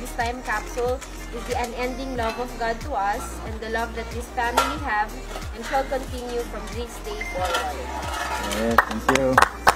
this time capsule is the unending love of God to us and the love that this family have and shall continue from this day forward. Yes, thank you.